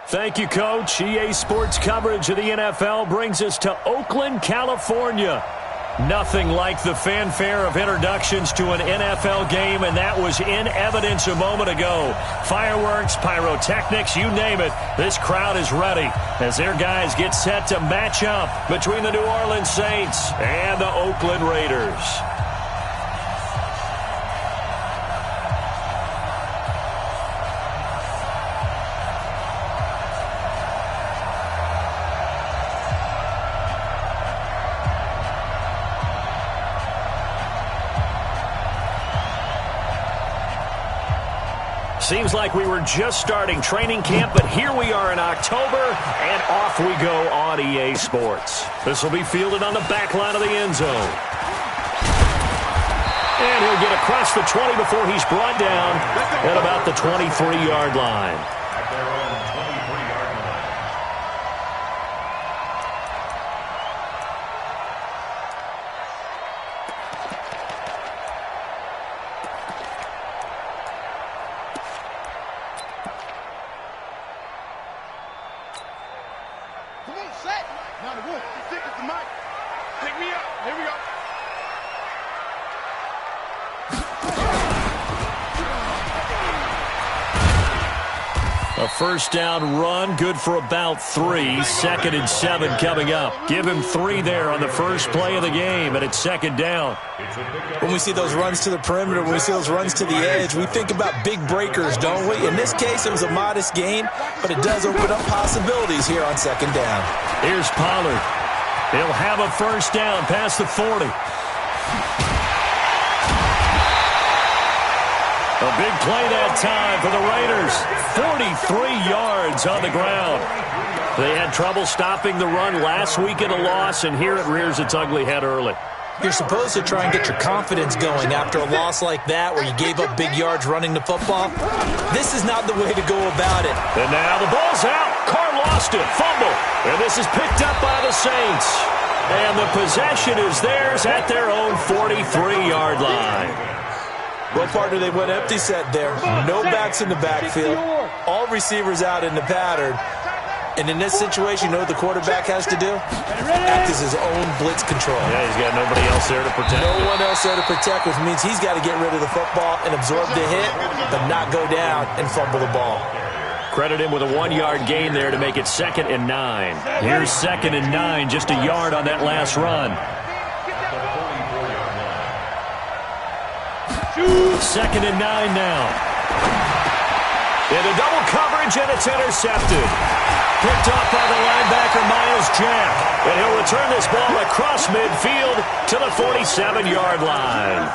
Thank you, Coach. EA Sports coverage of the NFL brings us to Oakland, California. Nothing like the fanfare of introductions to an NFL game, and that was in evidence a moment ago. Fireworks, pyrotechnics, you name it. This crowd is ready as their guys get set to match up between the New Orleans Saints and the Oakland Raiders. Seems like we were just starting training camp, but here we are in October, and off we go on EA Sports. This will be fielded on the back line of the end zone. And he'll get across the 20 before he's brought down at about the 23-yard line. A first down run, good for about 3. 2nd and 7 coming up. Give him 3 there on the first play of the game, and it's 2nd down. When we see those runs to the perimeter, when we see those runs to the edge, we think about big breakers, don't we? In this case, it was a modest gain, but it does open up possibilities here on 2nd down. Here's Pollard. He'll have a first down past the 40. A big play that time for the Raiders. 43 yards on the ground. They had trouble stopping the run last week in a loss, and here it rears its ugly head early. You're supposed to try and get your confidence going after a loss like that where you gave up big yards running the football. This is not the way to go about it. And now the ball's out. Carr lost it. Fumble. And this is picked up by the Saints. And the possession is theirs at their own 43-yard line. Well, partner, they went empty set there. No backs in the backfield. All receivers out in the pattern. And in this situation, you know what the quarterback has to do? Act as his own blitz control. Yeah, he's got nobody else there to protect. No one else there to protect, which means he's got to get rid of the football and absorb the hit, but not go down and fumble the ball. Credit him with a 1-yard gain there to make it 2nd and 9. Here's 2nd and 9, just a yard on that last run. 2nd and 9 now. Into double coverage, and it's intercepted. Picked off by the linebacker, Miles Jack. And he'll return this ball across midfield to the 47-yard line.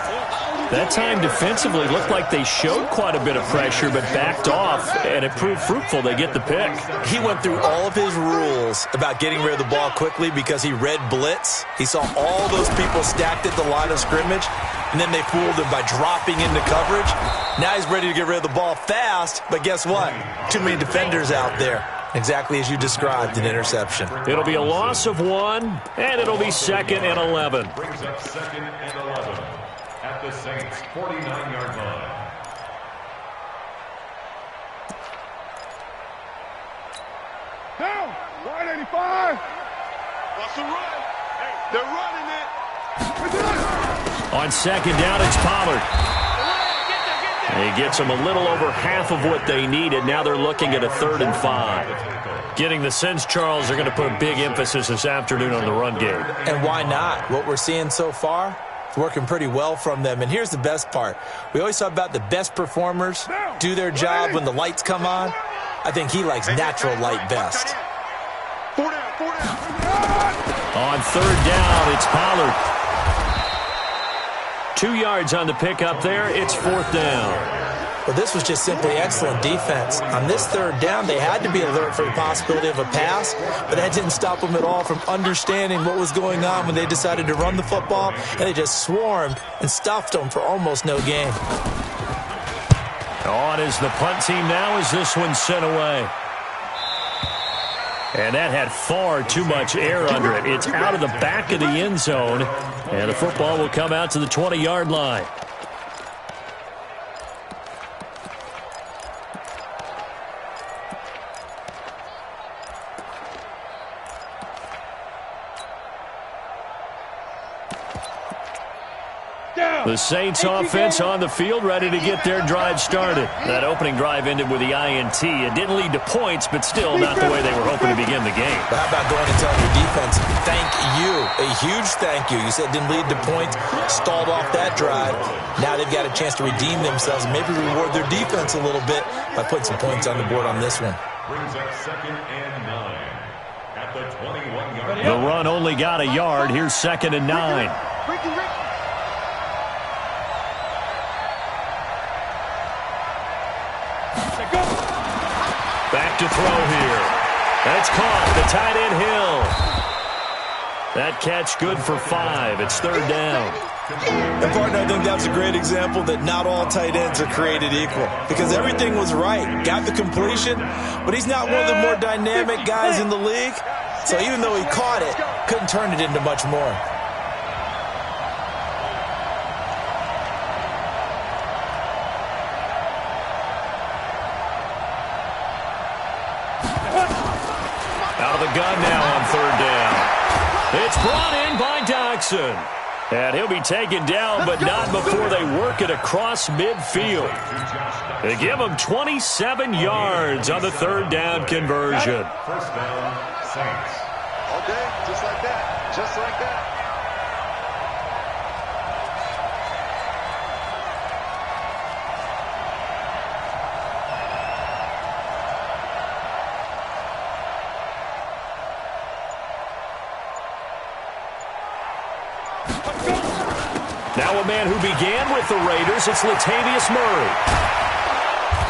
That time defensively looked like they showed quite a bit of pressure, but backed off, and it proved fruitful. They get the pick. He went through all of his rules about getting rid of the ball quickly because he read blitz. He saw all those people stacked at the line of scrimmage, and then they fooled him by dropping into coverage. Now he's ready to get rid of the ball fast, but guess what? Too many defenders out there. Exactly as you described, an interception. It'll be a loss of 1, and it'll be 2nd and 11. Brings up 2nd and 11 at the Saints' 49-yard line. Down, 185. What's the run? Hey, they're running it. On 2nd down, it's Pollard. He gets them a little over half of what they needed. Now they're looking at a 3rd and 5. Getting the sense, Charles, they're going to put a big emphasis this afternoon on the run game. And why not? What we're seeing so far, it's working pretty well from them. And here's the best part. We always talk about the best performers do their job when the lights come on. I think he likes natural light best. On 3rd down, it's Pollard. 2 yards on the pickup there. It's 4th down. Well, this was just simply excellent defense. On this 3rd down, they had to be alert for the possibility of a pass, but that didn't stop them at all from understanding what was going on when they decided to run the football, and they just swarmed and stuffed them for almost no gain. On is the punt team now as this one's sent away. And that had far too much air under it. It's out of the back of the end zone, and the football will come out to the 20-yard line. The Saints offense on the field, ready to get their drive started. That opening drive ended with the INT. It didn't lead to points, but still not the way they were hoping to begin the game. But how about going and telling your defense, thank you, a huge thank you. You said it didn't lead to points, stalled off that drive. Now they've got a chance to redeem themselves and maybe reward their defense a little bit by putting some points on the board on this one. Brings up 2nd and 9 at the 21-yard line. The run only got a yard. Here's 2nd and 9. Back to throw here. That's caught. The tight end Hill. That catch good for 5. It's 3rd down. And, partner, I think that's a great example that not all tight ends are created equal because everything was right. Got the completion, but he's not one of the more dynamic guys in the league. So even though he caught it, couldn't turn it into much more. Out of the gun now on 3rd down. It's brought in by Dodson. And he'll be taken down, but not before they work it across midfield. They give him 27 yards on the 3rd down conversion. 1st down, Saints. Okay, just like that. Just like that. Now a man who began with the Raiders, it's Latavius Murray.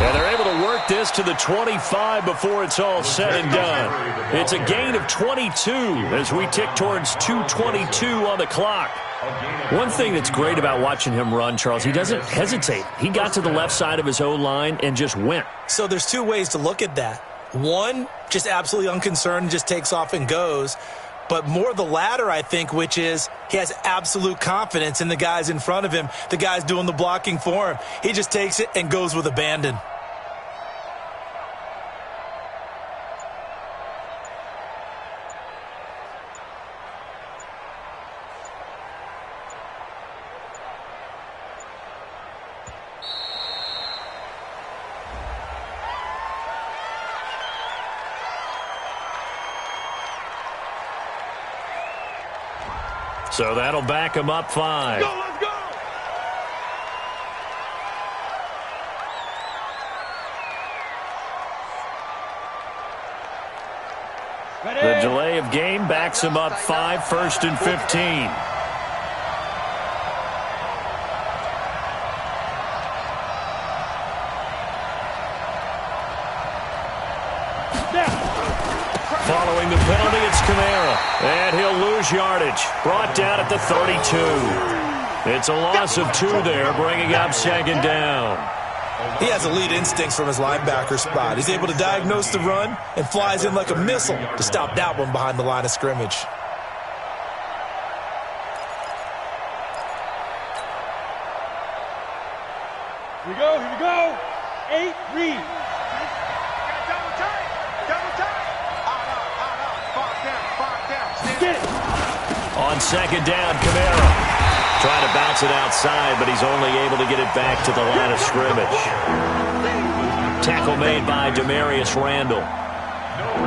And they're able to work this to the 25 before it's all said and done. It's a gain of 22 as we tick towards 2:22 on the clock. One thing that's great about watching him run, Charles, he doesn't hesitate. He got to the left side of his O-line and just went. So there's two ways to look at that. One, just absolutely unconcerned, just takes off and goes. But more the latter, I think, which is he has absolute confidence in the guys in front of him, the guys doing the blocking for him. He just takes it and goes with abandon. So that'll back him up 5. Let's go! The delay of game backs him up 5, 1st and 15. Following the penalty, it's Kamara. And he'll lose yardage. Brought down at the 32. It's a loss of 2 there, bringing up 2nd down. He has elite instincts from his linebacker spot. He's able to diagnose the run and flies in like a missile to stop that one behind the line of scrimmage. Here we go. 8, read. Double tight. Get it. On 2nd down, Kamara. Trying to bounce it outside, but he's only able to get it back to the line of scrimmage. Tackle made by Demarius Randall.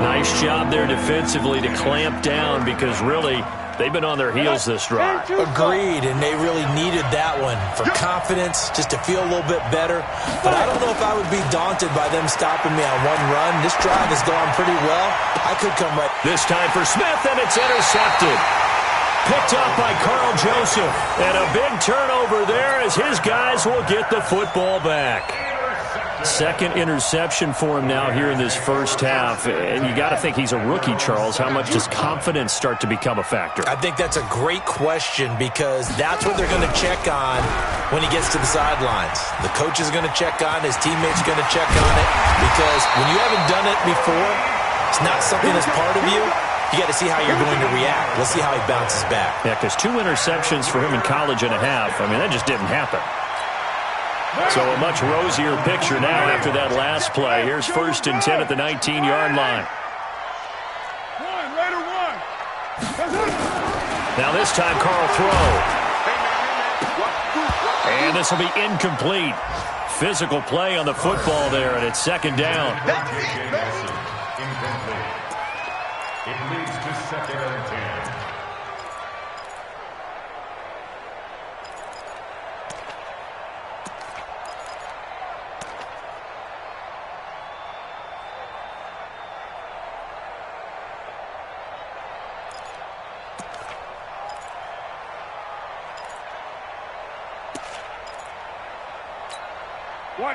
Nice job there defensively to clamp down because really they've been on their heels this drive. Agreed, and they really needed that one for confidence, just to feel a little bit better. But I don't know if I would be daunted by them stopping me on one run. This drive has gone pretty well. I could come right. This time for Smith, and it's intercepted. Picked up by Carl Joseph. And a big turnover there as his guys will get the football back. 2nd interception for him now here in this first half. And you got to think he's a rookie, Charles. How much does confidence start to become a factor? I think that's a great question because that's what they're going to check on when he gets to the sidelines. The coach is going to check on, his teammates are going to check on it because when you haven't done it before, it's not something that's part of you. You got to see how you're going to react. Let's see how he bounces back. Yeah, because 2 interceptions for him in college and a half. I mean, that just didn't happen. So a much rosier picture now after that last play. Here's 1st and 10 at the 19-yard line. Now this time, Carl throw. And this will be incomplete. Physical play on the football there, and it's second down. Incomplete. It leads to second and 10.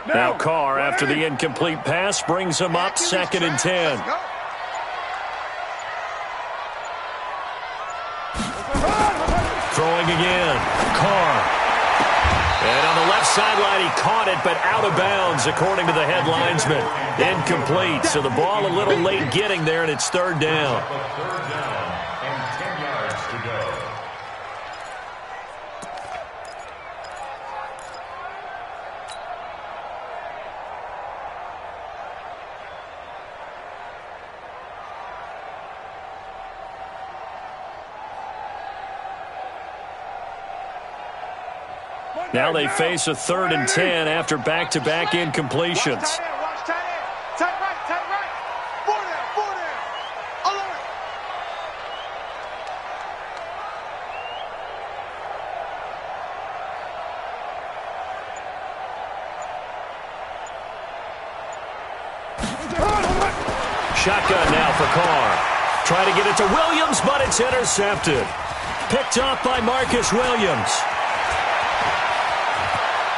Now Carr, after the incomplete pass, brings him up second and 10. Throwing again. Carr. And on the left sideline, he caught it, but out of bounds, according to the head linesman. Incomplete. So the ball a little late getting there, and it's third down. Third down and 10 yards to go. Now they face a third and 10 after back-to-back incompletions. Shotgun now for Carr. Try to get it to Williams, but it's intercepted. Picked up by Marcus Williams.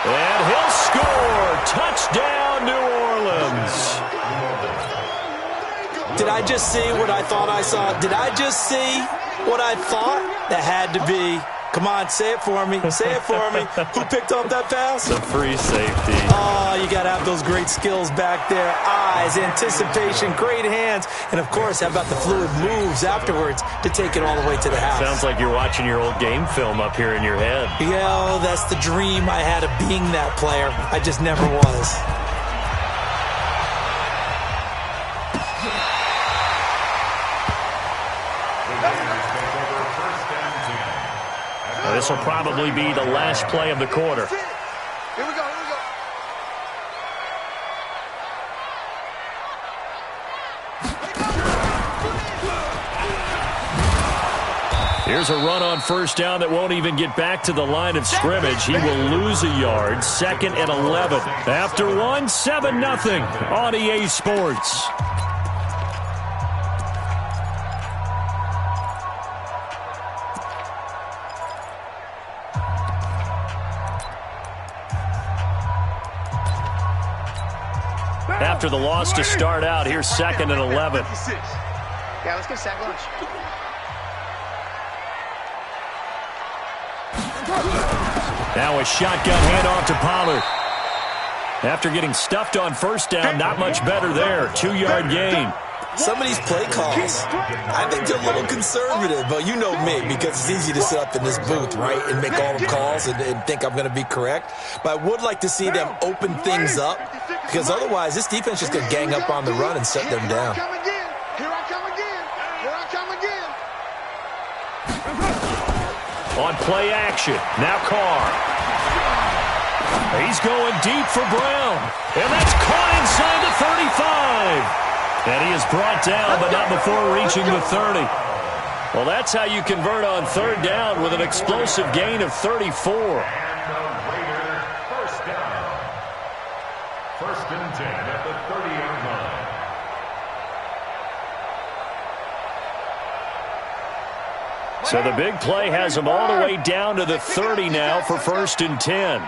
And he'll score. Touchdown, New Orleans. Did I just see what I thought I saw? Did I just see what I thought? That had to be. Come on, say it for me. Say it for me. Who picked up that pass? The free safety. Oh, you got to have those great skills back there. Eyes, anticipation, great hands. And, of course, how about the fluid moves afterwards to take it all the way to the house? Sounds like you're watching your old game film up here in your head. Yeah, that's the dream I had of being that player. I just never was. This will probably be the last play of the quarter. Here we go, here we go. Here's a run on first down that won't even get back to the line of scrimmage. He will lose a yard. Second and 11. After one, 7-0 on EA Sports. After the loss to start out, here's second and 11. Yeah, let's get sack lunch. Now a shotgun handoff to Pollard. After getting stuffed on first down, not much better there. 2-yard gain. Some of these play calls, I think they're a little conservative, but you know me, because it's easy to sit up in this booth, right, and make all the calls and think I'm going to be correct. But I would like to see them open things up, because otherwise this defense is going to gang up on the run and shut them down. Here I come again. Here I come again. On play action, now Carr. He's going deep for Brown, and that's caught inside the 35. And he is brought down, but not before reaching the 30. Well, that's how you convert on third down with an explosive gain of 34. And the Raiders first down. First and 10 at the 30-yard line. So the big play has him all the way down to the 30 now for first and 10.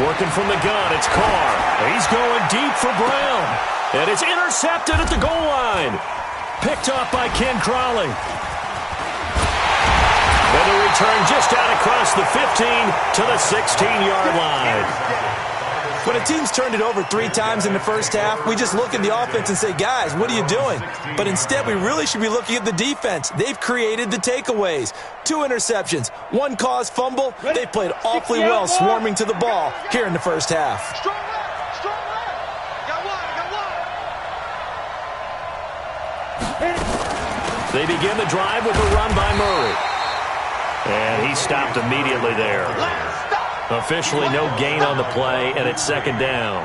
Working from the gun, it's Carr. He's going deep for Brown. And it's intercepted at the goal line. Picked off by Ken Crawley. And the return just out across the 15 to the 16-yard line. When a team's turned it over 3 times in the first half, we just look at the offense and say, guys, what are you doing? But instead, we really should be looking at the defense. They've created the takeaways. 2 interceptions, 1 caused fumble. They played awfully well swarming to the ball here in the first half. Strong left, strong left. Got one. They begin the drive with a run by Murray. And he stopped immediately there. Officially no gain on the play, and it's second down.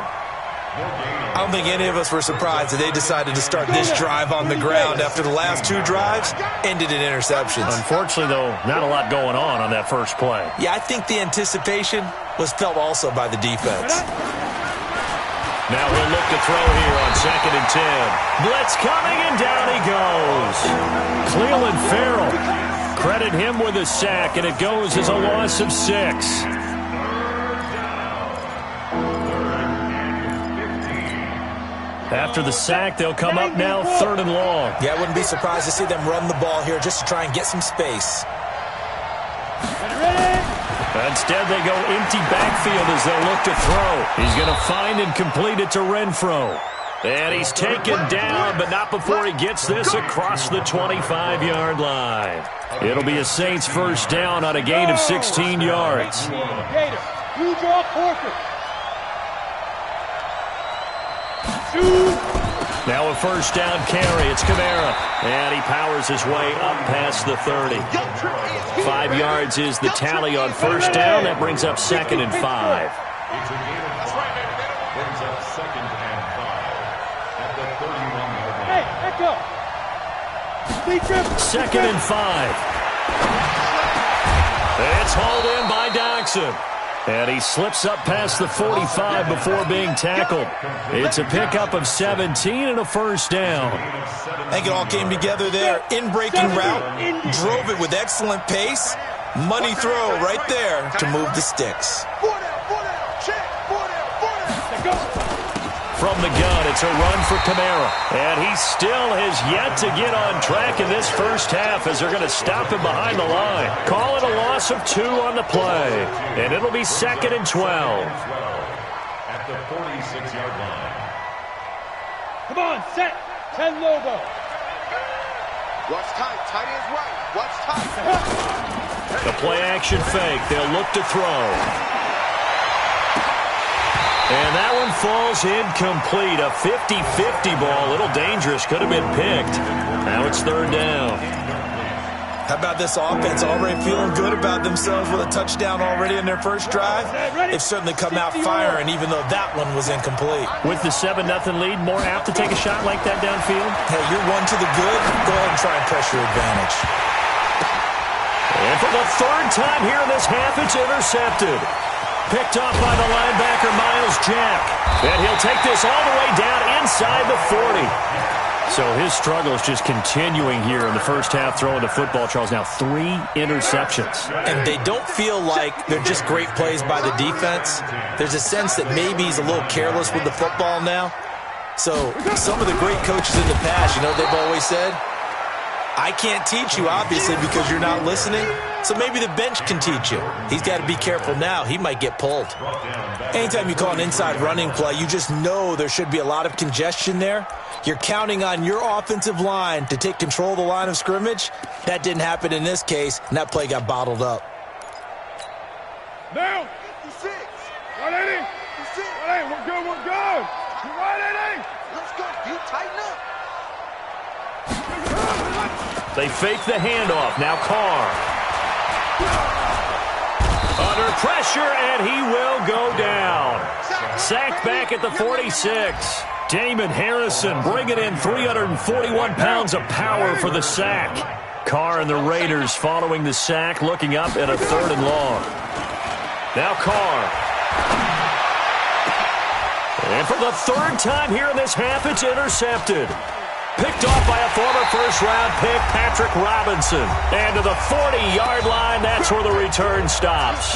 I don't think any of us were surprised that they decided to start this drive on the ground after the last two drives ended in interceptions. Unfortunately, though, not a lot going on that first play. Yeah, I think the anticipation was felt also by the defense. Now he'll look to throw here on 2nd and 10. Blitz coming, and down he goes. Cleveland Farrell. Credit him with a sack, and it goes as a loss of 6. After the sack, they'll come up now 3rd and long. Yeah, I wouldn't be surprised to see them run the ball here just to try and get some space. Instead, they go empty backfield as they look to throw. He's going to find and complete it to Renfro. And he's taken down, but not before he gets this across the 25-yard line. It'll be a Saints first down on a gain of 16 yards. Now a first down carry. It's Kamara. And he powers his way up past the 30. 5 yards is the tally on first down. That brings up 2nd and 5. It's a gain of 5. Brings up 2nd and 5 at the 31-yard line. Hey, echo. 2nd and 5. It's hauled in by Doxson. And he slips up past the 45 before being tackled. It's a pickup of 17 and a first down. I think it all came together there. In-breaking route, drove it with excellent pace. Money throw right there to move the sticks. From the gun, it's a run for Kamara. And he still has yet to get on track in this first half as they're going to stop him behind the line. Call it a loss of 2 on the play. And it'll be 2nd and 12. At the 46-yard line. Come on, set. 10 Lobo. What's tight? Tight is right. What's tight? The play action fake. They'll look to throw. And that one falls incomplete. A 50-50 ball. A little dangerous. Could have been picked. Now it's 3rd down. How about this offense already feeling good about themselves with a touchdown already in their first drive? They've certainly come out firing, even though that one was incomplete. With the 7-0 lead, more apt to take a shot like that downfield? Hey, you're one to the good. Go ahead and try and press your advantage. And for the 3rd time here in this half, it's intercepted. Picked off by the linebacker, Miles Jack. And he'll take this all the way down inside the 40. So his struggle is just continuing here in the first half, throwing the football, Charles. Now 3 interceptions. And they don't feel like they're just great plays by the defense. There's a sense that maybe he's a little careless with the football now. So some of the great coaches in the past, you know, they've always said, I can't teach you, obviously, because you're not listening. So maybe the bench can teach you. He's got to be careful now. He might get pulled. Anytime you call an inside running play, you just know there should be a lot of congestion there. You're counting on your offensive line to take control of the line of scrimmage. That didn't happen in this case, and that play got bottled up. Now. 56. 180. 56. 180. We're good. We're good. 180. Let's go. You tighten up. They fake the handoff. Now Carr. Under pressure, and he will go down. Sacked back at the 46. Damon Harrison bringing in 341 pounds of power for the sack. Carr and the Raiders following the sack, looking up at a 3rd and long. Now Carr. And for the 3rd time here in this half, it's intercepted. Picked off by a former first-round pick, Patrick Robinson. And to the 40-yard line, that's where the return stops.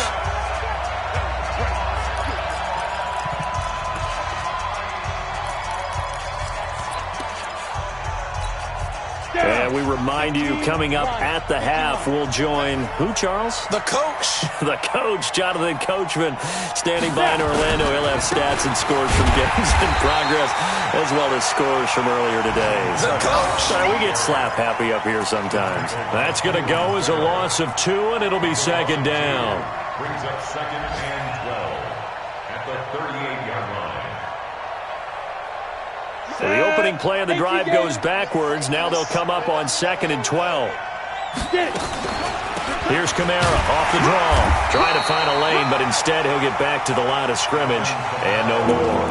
And we remind you, coming up at the half, we'll join who, Charles? The coach. The coach, Jonathan Coachman, standing by in Orlando. He'll have stats and scores from games in progress, as well as scores from earlier today. The coach. We get slap happy up here sometimes. That's going to go as a loss of 2, and it'll be 2nd down. Brings up 2nd and 12 at the 38-yard line. So the opening play of the drive goes backwards. Now they'll come up on 2nd and 12. Here's Kamara off the draw. Trying to find a lane, but instead he'll get back to the line of scrimmage and no more.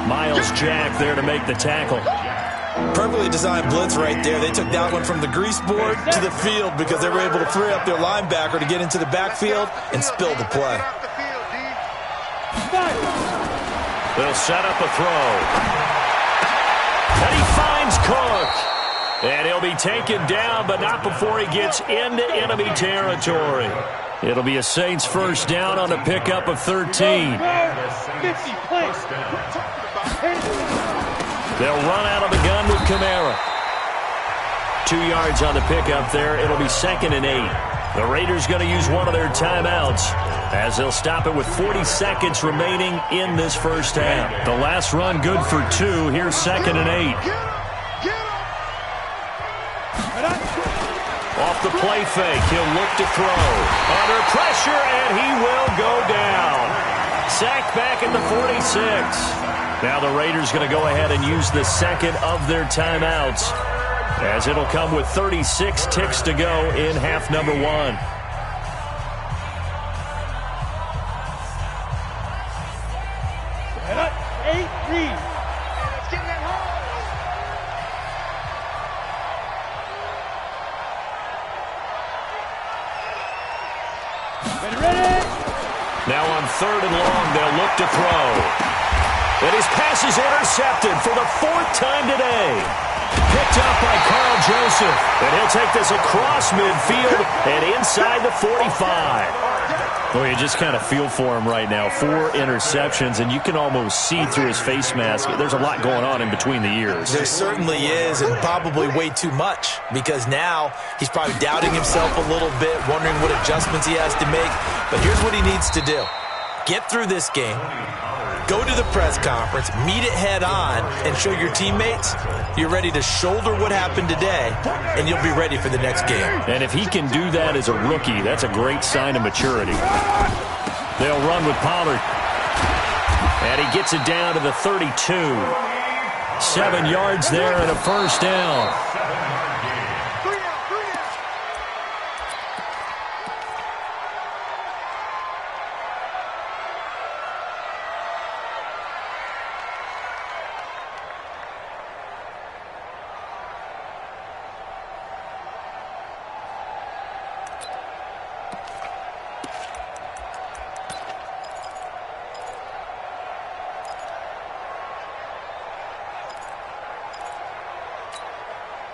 Miles Jack there to make the tackle. Perfectly designed blitz right there. They took that one from the grease board to the field because they were able to free up their linebacker to get into the backfield and spill the play. They'll set up a throw. And he finds Cook. And he'll be taken down, but not before he gets into enemy territory. It'll be a Saints first down on a pickup of 13. They'll run out of the gun with Kamara. 2 yards on the pickup there. It'll be 2nd and 8. The Raiders going to use one of their timeouts as they'll stop it with 40 seconds remaining in this first half. The last run good for 2. Here's 2nd and 8. Off the play fake, he'll look to throw. Under pressure, and he will go down. Sacked back at the 46. Now the Raiders going to go ahead and use the second of their timeouts as it'll come with 36 ticks to go in half number 1. Now on 3rd and long, they'll look to throw. And his pass is intercepted for the 4th time today. Picked up by Carl Joseph. And he'll take this across midfield and inside the 45. Well, you just kind of feel for him right now. 4 interceptions, and you can almost see through his face mask. There's a lot going on in between the ears. There certainly is, and probably way too much, because now he's probably doubting himself a little bit, wondering what adjustments he has to make. But here's what he needs to do. Get through this game. Go to the press conference, meet it head on, and show your teammates you're ready to shoulder what happened today, and you'll be ready for the next game. And if he can do that as a rookie, that's a great sign of maturity. They'll run with Pollard. And he gets it down to the 32. 7 yards there and a first down.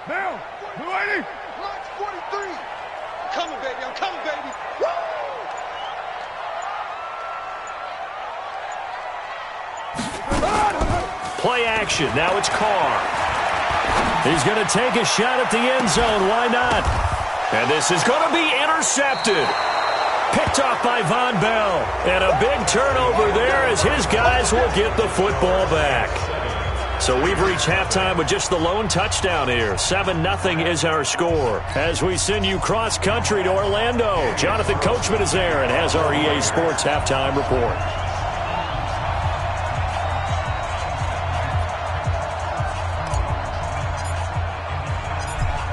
Now, lady. March 43. I'm coming, baby. I'm coming, baby. Woo! Play action. Now it's Carr. He's going to take a shot at the end zone. Why not? And this is going to be intercepted. Picked off by Von Bell. And a big turnover there as his guys will get the football back. So we've reached halftime with just the lone touchdown here. 7-0 is our score. As we send you cross-country to Orlando, Jonathan Coachman is there and has our EA Sports halftime report.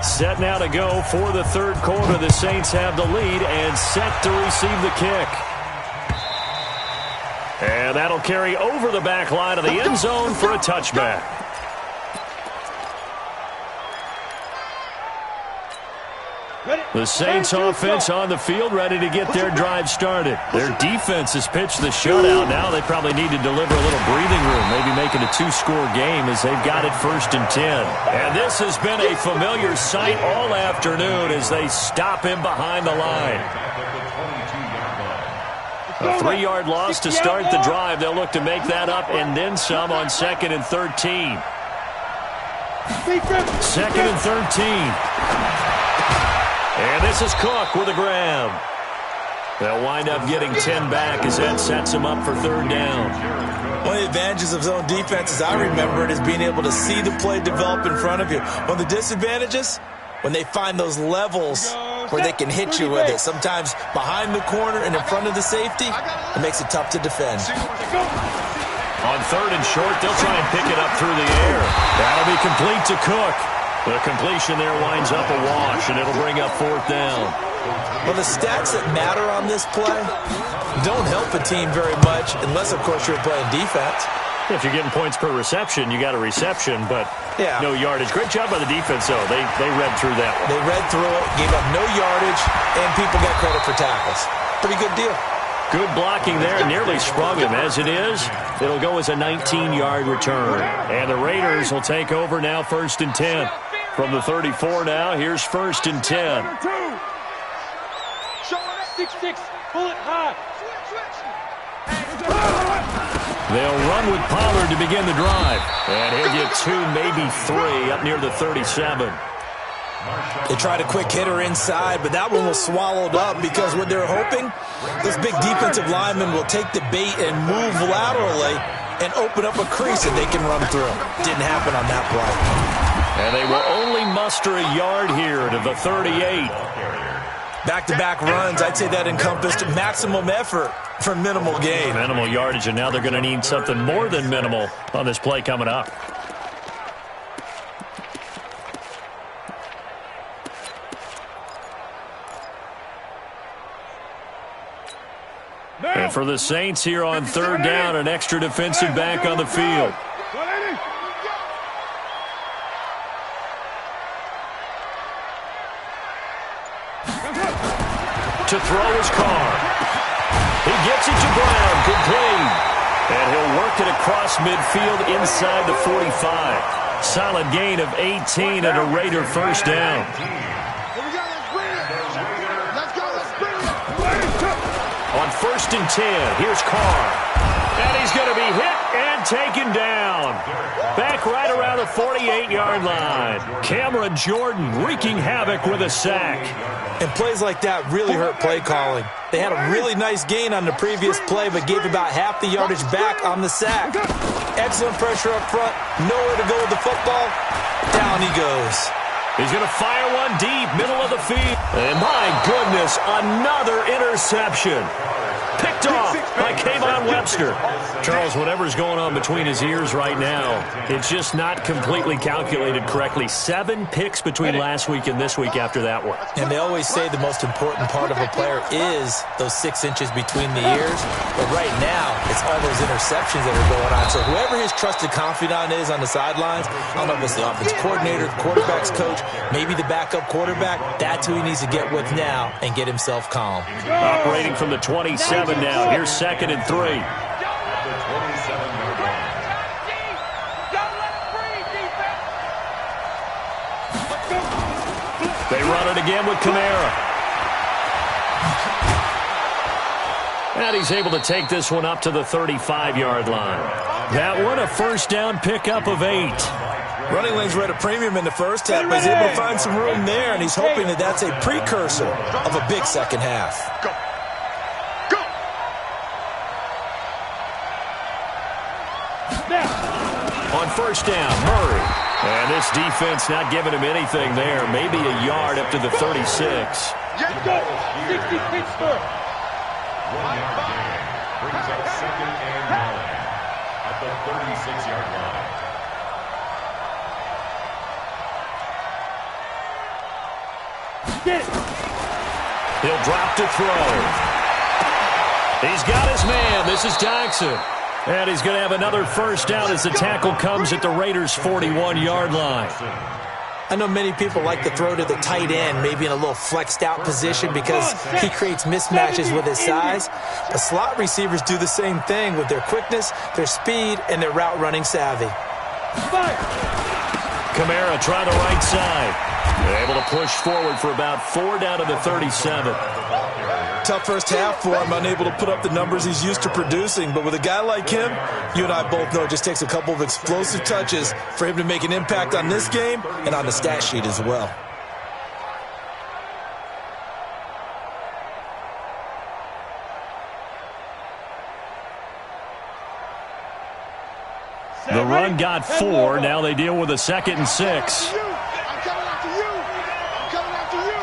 Set now to go for the third quarter. The Saints have the lead and set to receive the kick. And that'll carry over the back line of the end zone for a touchback. The Saints offense on the field, ready to get their drive started. Their defense has pitched the shutout. Now they probably need to deliver a little breathing room, maybe make it a 2-score game as they've got it 1st and 10. And this has been a familiar sight all afternoon as they stop him behind the line. A 3-yard loss to start the drive. They'll look to make that up and then some on 2nd and 13. 2nd and 13. And this is Cook with a grab. They'll wind up getting 10 back as that sets them up for 3rd down. One of the advantages of zone defense, as I remember it, is being able to see the play develop in front of you. One of the disadvantages, when they find those levels where they can hit you with it, sometimes behind the corner and in front of the safety, it makes it tough to defend. On 3rd and short, they'll try and pick it up through the air. That'll be complete to Cook. The completion there winds up a wash, and it'll bring up 4th down. Well, the stats that matter on this play don't help a team very much unless, of course, you're playing defense. If you're getting points per reception, you got a reception, but no yardage. Great job by the defense, though. They read through that one. They read through it, gave up no yardage, and people got credit for tackles. Pretty good deal. Good blocking there. Nearly sprung him. As it is, it'll go as a 19-yard return. And the Raiders will take over now, 1st and 10. From the 34 now, here's 1st and 10. 6-6, bullet high. They'll run with Pollard to begin the drive. And he'll get 2, maybe 3 up near the 37. They tried a quick hitter inside, but that one was swallowed up because what they're hoping, this big defensive lineman will take the bait and move laterally and open up a crease that they can run through. Didn't happen on that play. And they will only muster a yard here to the 38. Back-to-back runs, I'd say that encompassed maximum effort for minimal gain. Minimal yardage, and now they're going to need something more than minimal on this play coming up. And for the Saints here on 3rd down, an extra defensive back on the field. To throw his car. He gets it to Brown, complete. And he'll work it across midfield inside the 45. Solid gain of 18 and a Raider 1st down. On 1st and 10, here's Carr. And he's going to be hit and taken down. Back right around the 48-yard line. Cameron Jordan wreaking havoc with a sack. And plays like that really hurt play calling. They had a really nice gain on the previous play, but gave about half the yardage back on the sack. Excellent pressure up front. Nowhere to go with the football. Down he goes. He's going to fire one deep, middle of the field. And my goodness, another interception. Picked off by Kayvon Webster. Charles, whatever's going on between his ears right now, it's just not completely calculated correctly. 7 picks between last week and this week after that one. And they always say the most important part of a player is those 6 inches between the ears. But right now, it's all those interceptions that are going on. So whoever his trusted confidant is on the sidelines, I don't know if it's the offensive coordinator, the quarterback's coach, maybe the backup quarterback, that's who he needs to get with now and get himself calm. Operating from the 27 now. Here's 2nd and 3. They run it again with Kamara. And he's able to take this one up to the 35-yard line. That one, a 1st down pickup of 8. Running lanes were at a premium in the first half, but he's able to find some room there, and he's hoping that that's a precursor of a big second half. Go. On 1st down, Murray. And this defense not giving him anything there. Maybe a yard up to the 36. Let's go. 60 Pittsburgh. 1-yard gain brings up 2nd and 9 at the 36-yard line. Get it. He'll drop to throw. He's got his man. This is Jackson. And he's going to have another 1st down as the tackle comes at the Raiders' 41-yard line. I know many people like to throw to the tight end, maybe in a little flexed out position because he creates mismatches with his size. But slot receivers do the same thing with their quickness, their speed, and their route running savvy. Kamara try the right side. They're able to push forward for about 4 down to the 37. Tough first half for him, unable to put up the numbers he's used to producing. But with a guy like him, you and I both know it just takes a couple of explosive touches for him to make an impact on this game and on the stat sheet as well. The run got 4. Now they deal with a 2nd and 6. I'm coming after you. I'm coming after you.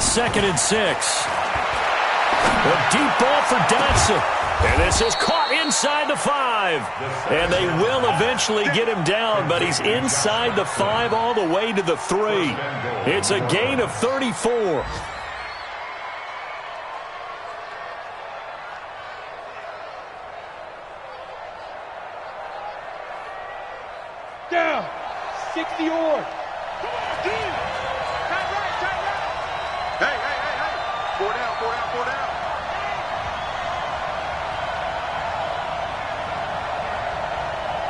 2nd and 6. A deep ball for Dotson. And this is caught inside the 5. And they will eventually get him down, but he's inside the 5 all the way to the 3. It's a gain of 34. Down. 60 yard. Hey. 4 down.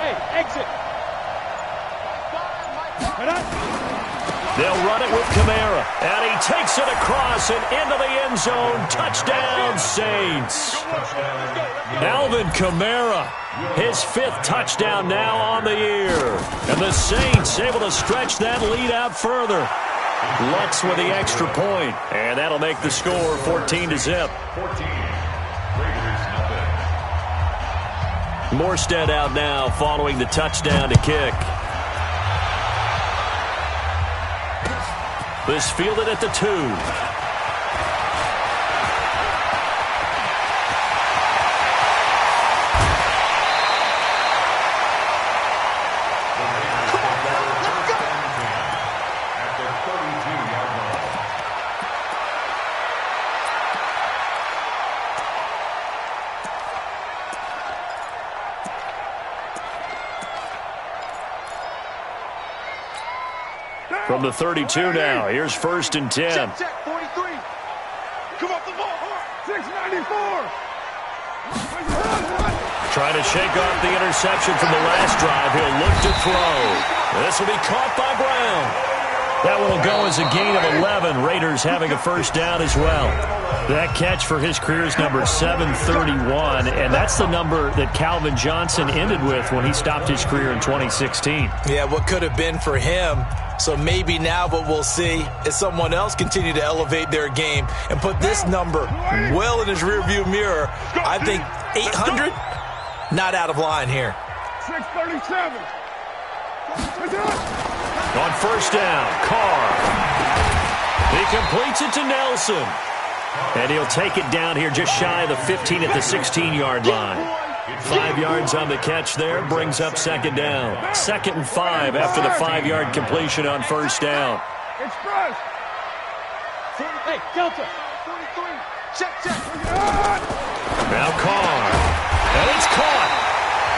Hey, exit. They'll run it with Kamara, and he takes it across and into the end zone. Touchdown, Saints. Alvin Kamara, his 5th touchdown now on the year. And the Saints able to stretch that lead out further. Lutz with the extra point, and that'll make the score 14-0. 14. Raiders nothing. Morstead out now following the touchdown to kick. This fielded at the 2. From the 32 now, here's 1st and 10. Check, 43. Come off the ball. 694. Trying to shake off the interception from the last drive. He'll look to throw. This will be caught by Brown. That one will go as a gain of 11. Raiders having a first down as well. That catch for his career is number 731, and that's the number that Calvin Johnson ended with when he stopped his career in 2016. Yeah, what could have been for him. So maybe now what we'll see is someone else continue to elevate their game and put this number well in his rearview mirror. I think 800, not out of line here. 637. On first down, Carr. He completes it to Nelson. And he'll take it down here just shy of the 15 at the 16-yard line. 5 yards on the catch there, brings up second down. 2nd and 5 after the 5-yard completion on first down. Express. Hey, Delta. 43. Check. Now Carr. And it's caught.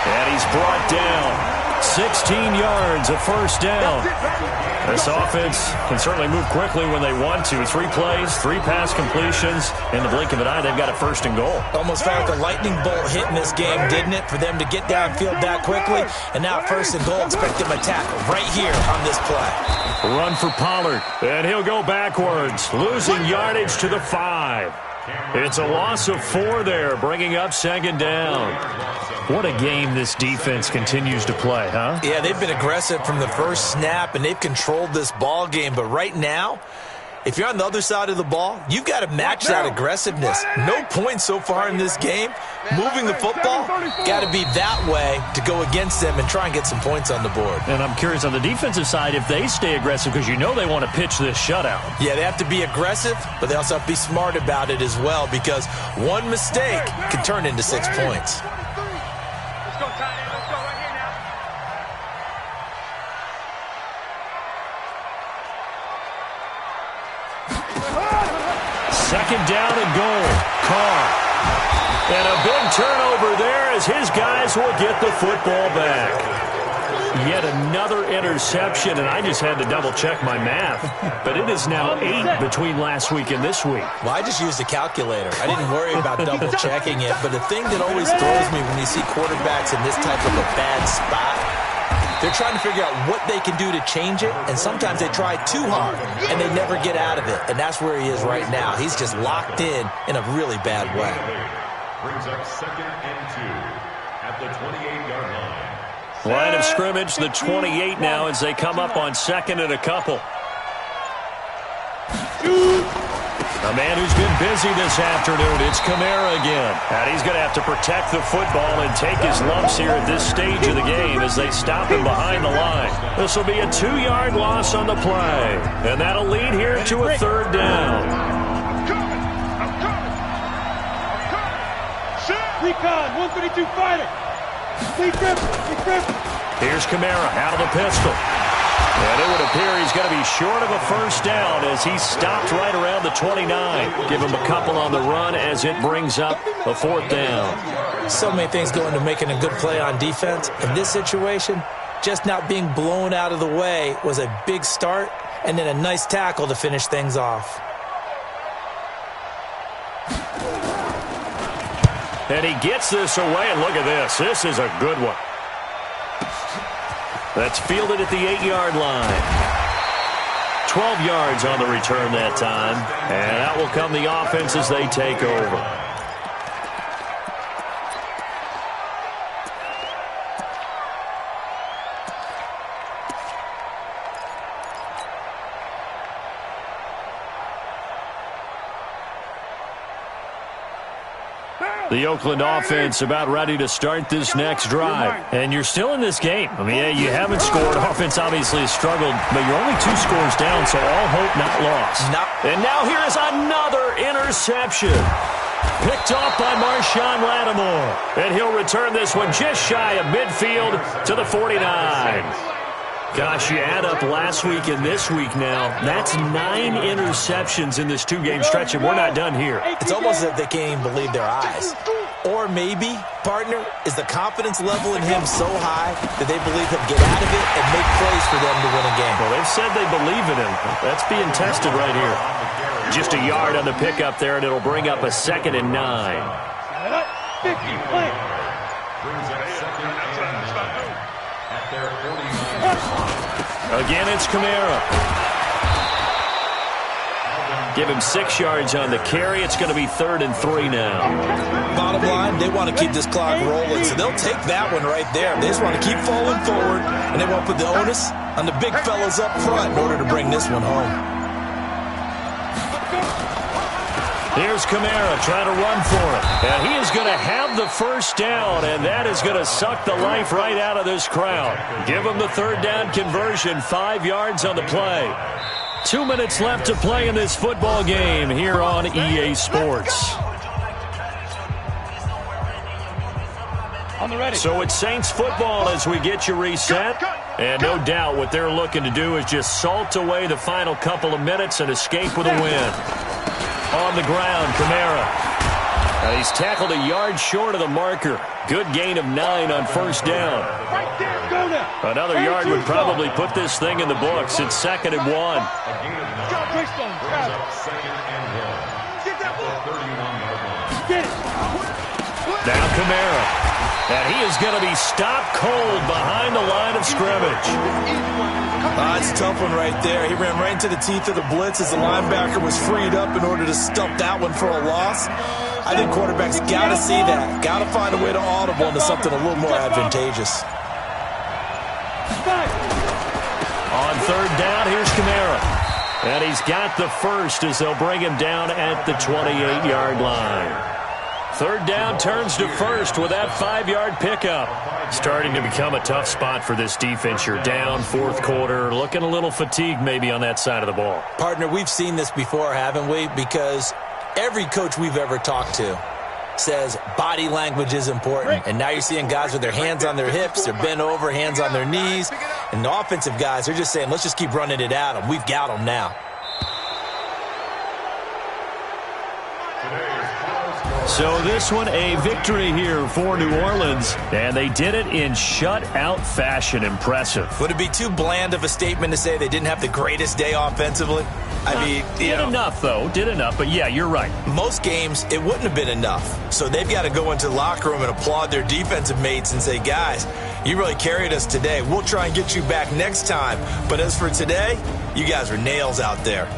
And he's brought down. 16 yards, a first down. This offense can certainly move quickly when they want to. 3 plays, 3 pass completions. In the blink of an eye, they've got a 1st and goal. Almost felt like a lightning bolt hit in this game, didn't it? For them to get downfield that quickly. And now 1st and goal, expect them to tackle right here on this play. Run for Pollard. And he'll go backwards, losing yardage to the 5. It's a loss of 4 there, bringing up second down. What a game this defense continues to play, huh? Yeah, they've been aggressive from the first snap, and they've controlled this ball game. But right now, if you're on the other side of the ball, you've got to match that aggressiveness. No points so far in this game. Moving the football, got to be that way to go against them and try and get some points on the board. And I'm curious on the defensive side if they stay aggressive, because you know they want to pitch this shutout. Yeah, they have to be aggressive, but they also have to be smart about it as well, because one mistake can turn into 6 points. Let's go, Tiny. Let's go right here now. Second down and goal. Carr. And a big turnover there as his guys will get the football back. Yet another interception, and I just had to double-check my math. But it is now 8 between last week and this week. Well, I just used a calculator. I didn't worry about double-checking it. But the thing that always throws me when you see quarterbacks in this type of a bad spot, they're trying to figure out what they can do to change it, and sometimes they try too hard, and they never get out of it. And that's where he is right now. He's just locked in a really bad way. Brings up 2nd and 2 at the 28-yard line. Line of scrimmage, the 28 now as they come up on 2nd and a couple. A man who's been busy this afternoon, it's Kamara again. And he's going to have to protect the football and take his lumps here at this stage of the game as they stop him behind the line. This will be a 2-yard loss on the play. And that'll lead here to a 3rd down. Recon, 132 fighter. Lead grip. Here's Kamara out of the pistol. And it would appear he's going to be short of a first down as he stopped right around the 29. Give him a couple on the run as it brings up a fourth down. So many things go into making a good play on defense. In this situation, just not being blown out of the way was a big start, and then a nice tackle to finish things off. And he gets this away, and look at this. This is a good one. That's fielded at the 8-yard line. 12 yards on the return that time. And that will come the offense as they take over. The Oakland offense about ready to start this next drive. And you're still in this game. I mean, yeah, you haven't scored. Offense obviously has struggled, but you're only 2 scores down, so all hope not lost. And now here is another interception. Picked off by Marshawn Lattimore. And he'll return this one just shy of midfield to the 49. Gosh, you add up last week and this week now, that's 9 interceptions in this 2-game stretch, and we're not done here. It's almost as if they can't even believe their eyes. Or maybe, partner, is the confidence level in him so high that they believe he'll get out of it and make plays for them to win a game. Well, they've said they believe in him. That's being tested right here. Just a yard on the pickup there, and it'll bring up a 2nd and 9. Again, it's Kamara. Give him 6 yards on the carry. It's going to be 3rd and 3 now. Bottom line, they want to keep this clock rolling, so they'll take that one right there. They just want to keep falling forward, and they won't put the onus on the big fellas up front in order to bring this one home. Here's Kamara trying to run for it. And he is going to have the first down, and that is going to suck the life right out of this crowd. Give him the 3rd down conversion, 5 yards on the play. 2 minutes left to play in this football game here on EA Sports. On the ready. So it's Saints football as we get you reset. And no doubt what they're looking to do is just salt away the final couple of minutes and escape with a win. On the ground, Kamara. And he's tackled a yard short of the marker. Good gain of 9 on first down. Another yard would probably put this thing in the books. It's 2nd and 1. Now Kamara. And he is going to be stopped cold behind the line of scrimmage. It's a tough one right there. He ran right into the teeth of the blitz as the linebacker was freed up in order to stump that one for a loss. I think quarterbacks got to see that. Got to find a way to audible into something a little more advantageous. On 3rd down, here's Kamara. And he's got the first as they'll bring him down at the 28-yard line. 3rd down turns to 1st with that 5-yard pickup. Starting to become a tough spot for this defense. You're down 4th quarter, looking a little fatigued maybe on that side of the ball. Partner, we've seen this before, haven't we? Because every coach we've ever talked to says body language is important. And now you're seeing guys with their hands on their hips, they're bent over, hands on their knees. And the offensive guys are just saying, let's just keep running it at them. We've got them now. So this one, a victory here for New Orleans, and they did it in shutout fashion. Impressive. Would it be too bland of a statement to say they didn't have the greatest day offensively? I mean, did enough, though. Did enough, but yeah, you're right. Most games, it wouldn't have been enough. So they've got to go into the locker room and applaud their defensive mates and say, guys, you really carried us today. We'll try and get you back next time. But as for today, you guys were nails out there.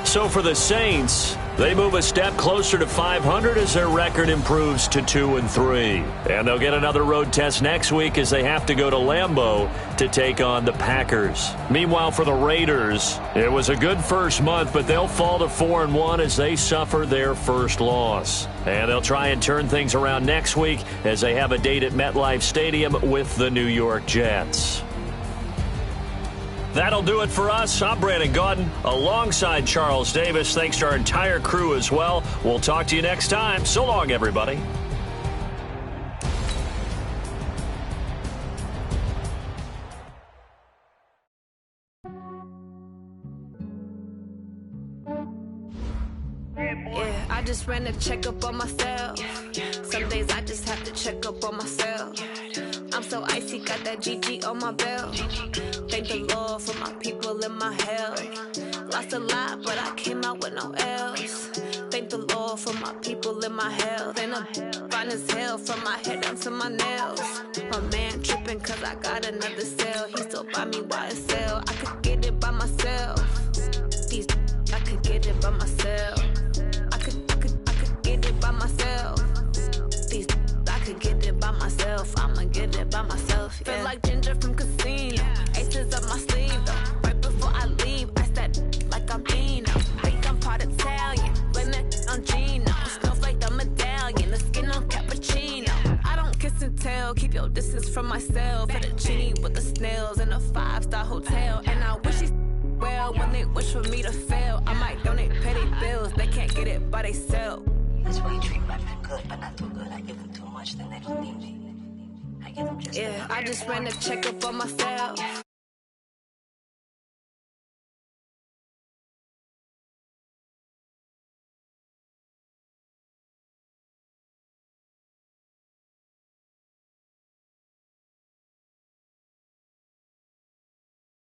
So for the Saints, they move a step closer to 500 as their record improves to 2-3. And they'll get another road test next week as they have to go to Lambeau to take on the Packers. Meanwhile, for the Raiders, it was a good first month, but they'll fall to 4-1 as they suffer their first loss. And they'll try and turn things around next week as they have a date at MetLife Stadium with the New York Jets. That'll do it for us. I'm Brandon Gaudin alongside Charles Davis. Thanks to our entire crew as well. We'll talk to you next time. So long, everybody. Yeah, I just ran a checkup on myself. Some days I just have to check up on myself. I'm so icy, got that GG on my belt. Thank the Lord for my people in my health. Lost a lot, but I came out with no else. Thank the Lord for my people in my health. And I'm fine as hell from my head down to my nails. My man tripping cause I got another cell. He still buy me YSL. I could get it by myself. These I could get it by myself. I could get it by myself. These I could get it by myself. I'ma get it by myself. Yeah. Feel like Ginger from Casino. Aces up my sleeve though. Right before I leave, I that like I'm Dino. Think I'm part Italian. Blame that on Gino. Snowflake the medallion. The skin on cappuccino. I don't kiss and tell. Keep your distance from myself. Fettuccine with the snails in a 5-star hotel. And I wish he's well when they wish for me to fail. I might donate petty bills. They can't get it by themselves. That's why you treat my men good, but not too good. I give them too much, then they don't need me. I give them just I just ran a checkup on myself.